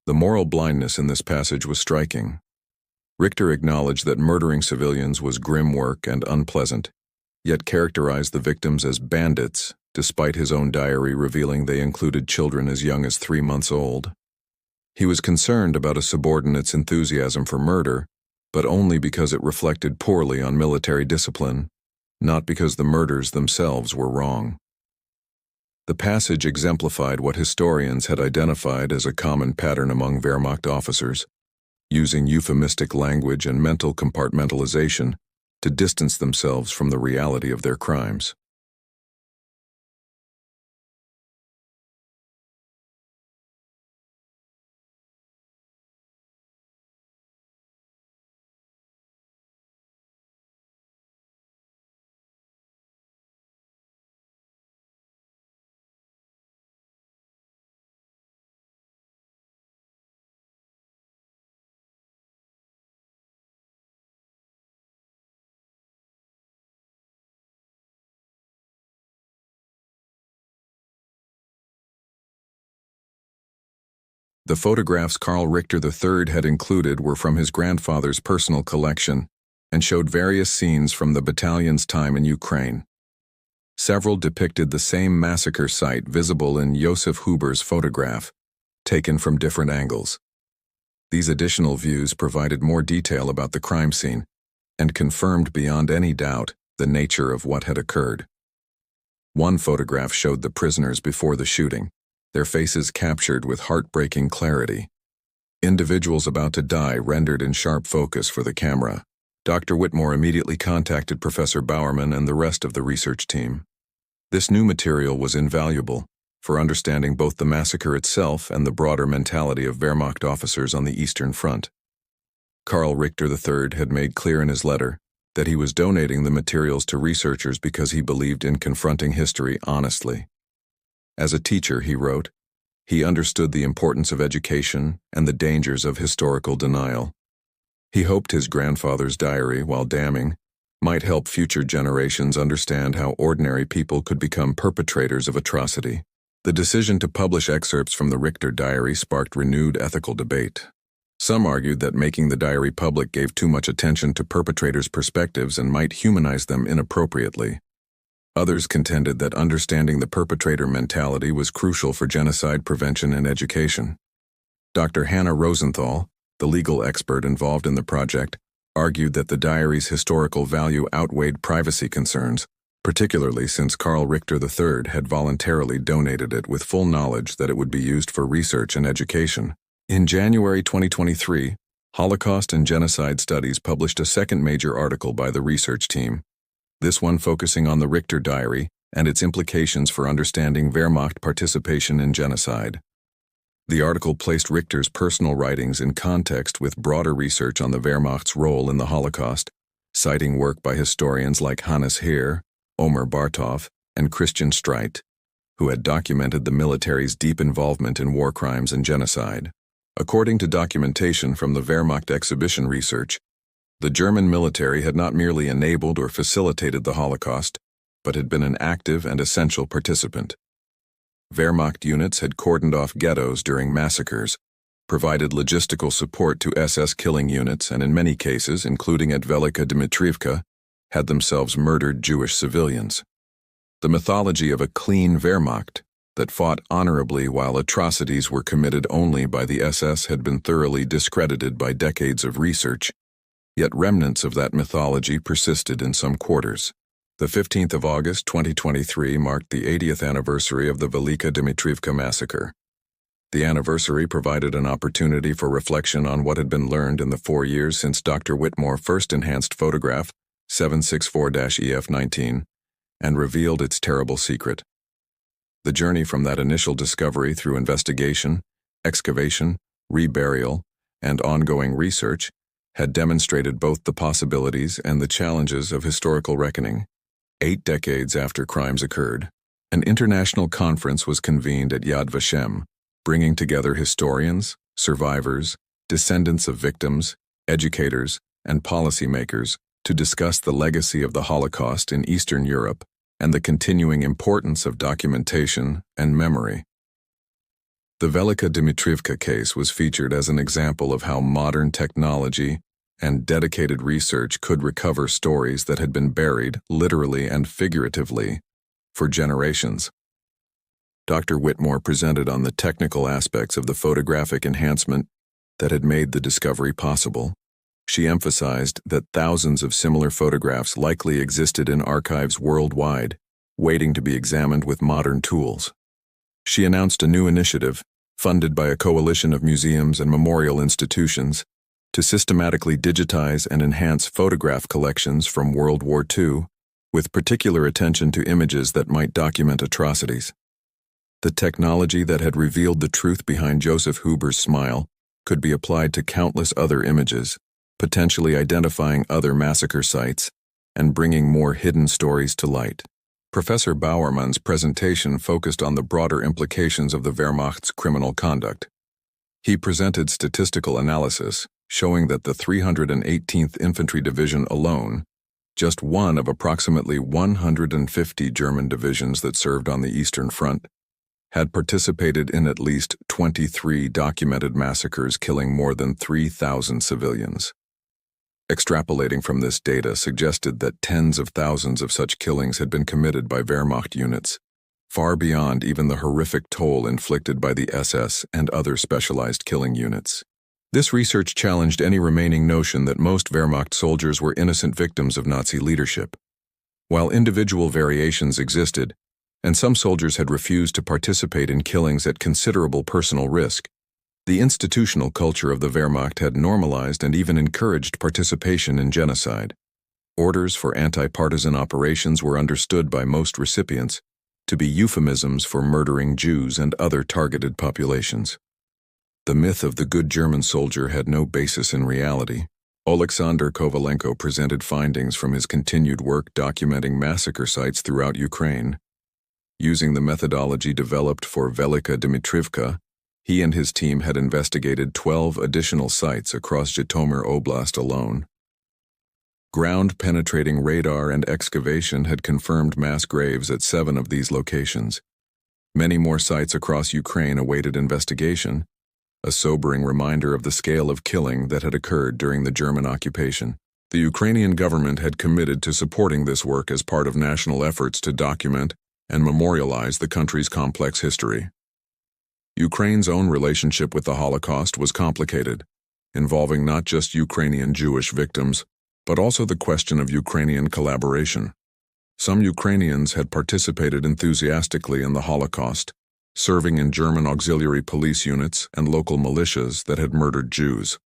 Speaker 1: The moral blindness in this passage was striking. Richter acknowledged that murdering civilians was grim work and unpleasant, yet characterized the victims as bandits, despite his own diary revealing they included children as young as 3 months old. He was concerned about a subordinate's enthusiasm for murder, but only because it reflected poorly on military discipline, not because the murders themselves were wrong. The passage exemplified what historians had identified as a common pattern among Wehrmacht officers, using euphemistic language and mental compartmentalization to distance themselves from the reality of their crimes. The photographs Karl Richter III had included were from his grandfather's personal collection and showed various scenes from the battalion's time in Ukraine. Several depicted the same massacre site visible in Josef Huber's photograph, taken from different angles. These additional views provided more detail about the crime scene and confirmed beyond any doubt the nature of what had occurred. One photograph showed the prisoners before the shooting, their faces captured with heartbreaking clarity. Individuals about to die rendered in sharp focus for the camera. Dr. Whitmore immediately contacted Professor Bowerman and the rest of the research team. This new material was invaluable for understanding both the massacre itself and the broader mentality of Wehrmacht officers on the Eastern Front. Karl Richter III had made clear in his letter that he was donating the materials to researchers because he believed in confronting history honestly. As a teacher, he wrote, he understood the importance of education and the dangers of historical denial. He hoped his grandfather's diary, while damning, might help future generations understand how ordinary people could become perpetrators of atrocity. The decision to publish excerpts from the Richter diary sparked renewed ethical debate. Some argued that making the diary public gave too much attention to perpetrators' perspectives and might humanize them inappropriately. Others contended that understanding the perpetrator mentality was crucial for genocide prevention and education. Dr. Hannah Rosenthal, the legal expert involved in the project, argued that the diary's historical value outweighed privacy concerns, particularly since Karl Richter III had voluntarily donated it with full knowledge that it would be used for research and education. In January 2023, Holocaust and Genocide Studies published a second major article by the research team, this one focusing on the Richter diary and its implications for understanding Wehrmacht participation in genocide. The article placed Richter's personal writings in context with broader research on the Wehrmacht's role in the Holocaust, citing work by historians like Hannes Heer, Omer Bartov, and Christian Streit, who had documented the military's deep involvement in war crimes and genocide. According to documentation from the Wehrmacht exhibition research, the German military had not merely enabled or facilitated the Holocaust, but had been an active and essential participant. Wehrmacht units had cordoned off ghettos during massacres, provided logistical support to SS killing units, and in many cases, including at Velika Dmitrievka, had themselves murdered Jewish civilians. The mythology of a clean Wehrmacht that fought honorably while atrocities were committed only by the SS had been thoroughly discredited by decades of research, yet remnants of that mythology persisted in some quarters. The 15th of August 2023 marked the 80th anniversary of the Velika Dmitrievka massacre. The anniversary provided an opportunity for reflection on what had been learned in the 4 years since Dr. Whitmore first enhanced photograph 764-EF19 and revealed its terrible secret. The journey from that initial discovery through investigation, excavation, reburial, and ongoing research had demonstrated both the possibilities and the challenges of historical reckoning. 8 decades after crimes occurred, an international conference was convened at Yad Vashem, bringing together historians, survivors, descendants of victims, educators, and policymakers to discuss the legacy of the Holocaust in Eastern Europe and the continuing importance of documentation and memory. The Velika Dmitrievka case was featured as an example of how modern technology and dedicated research could recover stories that had been buried, literally and figuratively, for generations. Dr. Whitmore presented on the technical aspects of the photographic enhancement that had made the discovery possible. She emphasized that thousands of similar photographs likely existed in archives worldwide, waiting to be examined with modern tools. She announced a new initiative, funded by a coalition of museums and memorial institutions, to systematically digitize and enhance photograph collections from World War II, with particular attention to images that might document atrocities. The technology that had revealed the truth behind Joseph Huber's smile could be applied to countless other images, potentially identifying other massacre sites and bringing more hidden stories to light. Professor Bauermann's presentation focused on the broader implications of the Wehrmacht's criminal conduct. He presented statistical analysis showing that the 318th Infantry Division alone, just one of approximately 150 German divisions that served on the Eastern Front, had participated in at least 23 documented massacres killing more than 3,000 civilians. Extrapolating from this data suggested that tens of thousands of such killings had been committed by Wehrmacht units, far beyond even the horrific toll inflicted by the SS and other specialized killing units. This research challenged any remaining notion that most Wehrmacht soldiers were innocent victims of Nazi leadership. While individual variations existed, and some soldiers had refused to participate in killings at considerable personal risk, the institutional culture of the Wehrmacht had normalized and even encouraged participation in genocide. Orders for anti-partisan operations were understood by most recipients to be euphemisms for murdering Jews and other targeted populations. The myth of the good German soldier had no basis in reality. Oleksandr Kovalenko presented findings from his continued work documenting massacre sites throughout Ukraine. Using the methodology developed for Velika Dmitrievka, he and his team had investigated 12 additional sites across Zhytomyr Oblast alone. Ground-penetrating radar and excavation had confirmed mass graves at 7 of these locations. Many more sites across Ukraine awaited investigation, a sobering reminder of the scale of killing that had occurred during the German occupation. The Ukrainian government had committed to supporting this work as part of national efforts to document and memorialize the country's complex history. Ukraine's own relationship with the Holocaust was complicated, involving not just Ukrainian Jewish victims, but also the question of Ukrainian collaboration. Some Ukrainians had participated enthusiastically in the Holocaust, serving in German auxiliary police units and local militias that had murdered Jews.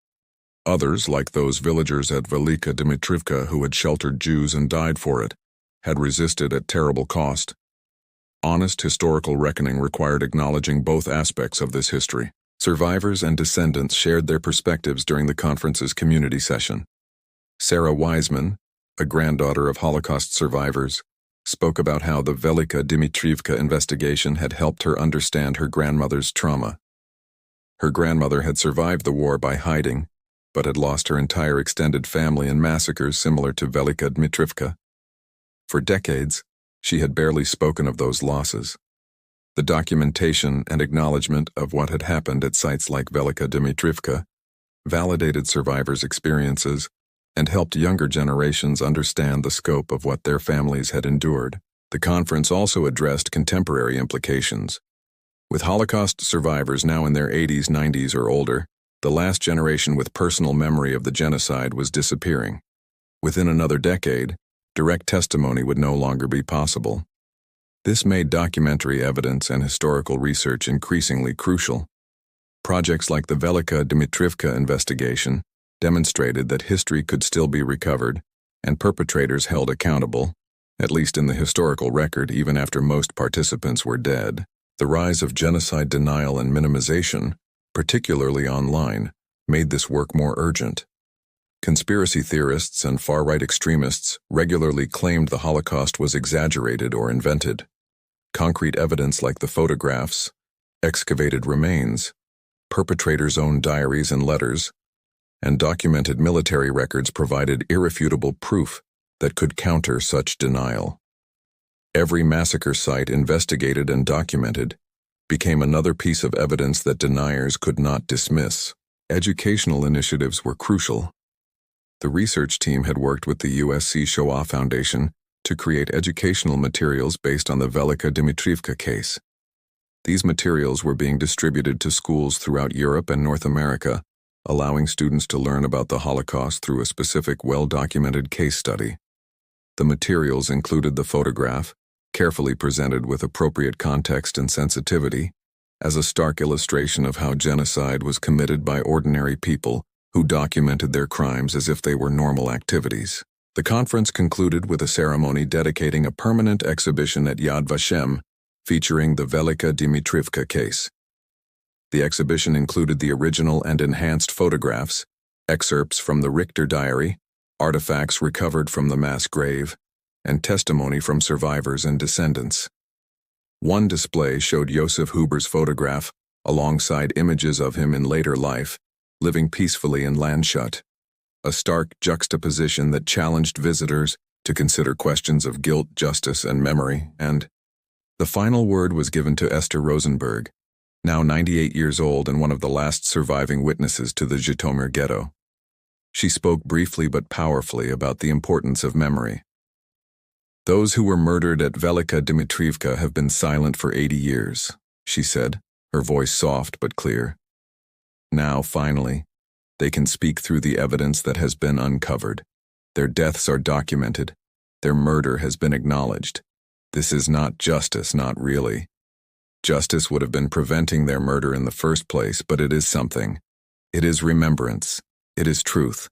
Speaker 1: Others, like those villagers at Velika Dmitrivka who had sheltered Jews and died for it, had resisted at terrible cost. Honest historical reckoning required acknowledging both aspects of this history. Survivors and descendants shared their perspectives during the conference's community session. Sarah Wiseman, a granddaughter of Holocaust survivors, spoke about how the Velika Dmitrivka investigation had helped her understand her grandmother's trauma. Her grandmother had survived the war by hiding, but had lost her entire extended family in massacres similar to Velika Dmitrivka. For decades, she had barely spoken of those losses. The documentation and acknowledgement of what had happened at sites like Velika Dmitrivka validated survivors' experiences and helped younger generations understand the scope of what their families had endured. The conference also addressed contemporary implications. With Holocaust survivors now in their 80s, 90s, or older, the last generation with personal memory of the genocide was disappearing. Within another decade, direct testimony would no longer be possible. This made documentary evidence and historical research increasingly crucial. Projects like the Velika Dmitrivka investigation demonstrated that history could still be recovered and perpetrators held accountable, at least in the historical record even after most participants were dead. The rise of genocide denial and minimization, particularly online, made this work more urgent. Conspiracy theorists and far-right extremists regularly claimed the Holocaust was exaggerated or invented. Concrete evidence like the photographs, excavated remains, perpetrators' own diaries and letters, and documented military records provided irrefutable proof that could counter such denial. Every massacre site investigated and documented became another piece of evidence that deniers could not dismiss. Educational initiatives were crucial. The research team had worked with the USC Shoah Foundation to create educational materials based on the Velika Dmitrivka case. These materials were being distributed to schools throughout Europe and North America, allowing students to learn about the Holocaust through a specific, well-documented case study. The materials included the photograph, carefully presented with appropriate context and sensitivity, as a stark illustration of how genocide was committed by ordinary people who documented their crimes as if they were normal activities. The conference concluded with a ceremony dedicating a permanent exhibition at Yad Vashem featuring the Velika Dmitrivka case. The exhibition included the original and enhanced photographs, excerpts from the Richter diary, artifacts recovered from the mass grave, and testimony from survivors and descendants. One display showed Josef Huber's photograph alongside images of him in later life, living peacefully in Landshut, a stark juxtaposition that challenged visitors to consider questions of guilt, justice, and memory, and the final word was given to Esther Rosenberg, now 98 years old and one of the last surviving witnesses to the Zhytomyr ghetto. She spoke briefly but powerfully about the importance of memory. "Those who were murdered at Velika Dmitrivka have been silent for 80 years, she said, her voice soft but clear. Now, finally, they can speak through the evidence that has been uncovered. Their deaths are documented. Their murder has been acknowledged. This is not justice, not really. Justice would have been preventing their murder in the first place, but it is something. It is remembrance. It is truth.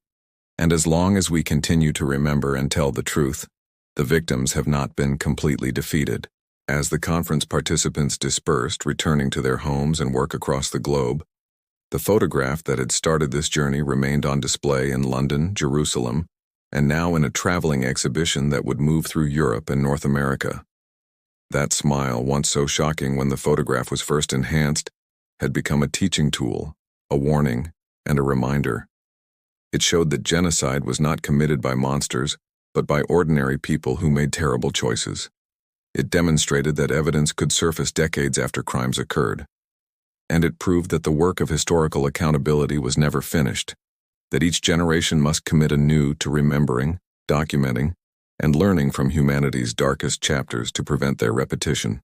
Speaker 1: And as long as we continue to remember and tell the truth, the victims have not been completely defeated." As the conference participants dispersed, returning to their homes and work across the globe, the photograph that had started this journey remained on display in London, Jerusalem, and now in a traveling exhibition that would move through Europe and North America. That smile, once so shocking when the photograph was first enhanced, had become a teaching tool, a warning, and a reminder. It showed that genocide was not committed by monsters, but by ordinary people who made terrible choices. It demonstrated that evidence could surface decades after crimes occurred. And it proved that the work of historical accountability was never finished, that each generation must commit anew to remembering, documenting, and learning from humanity's darkest chapters to prevent their repetition.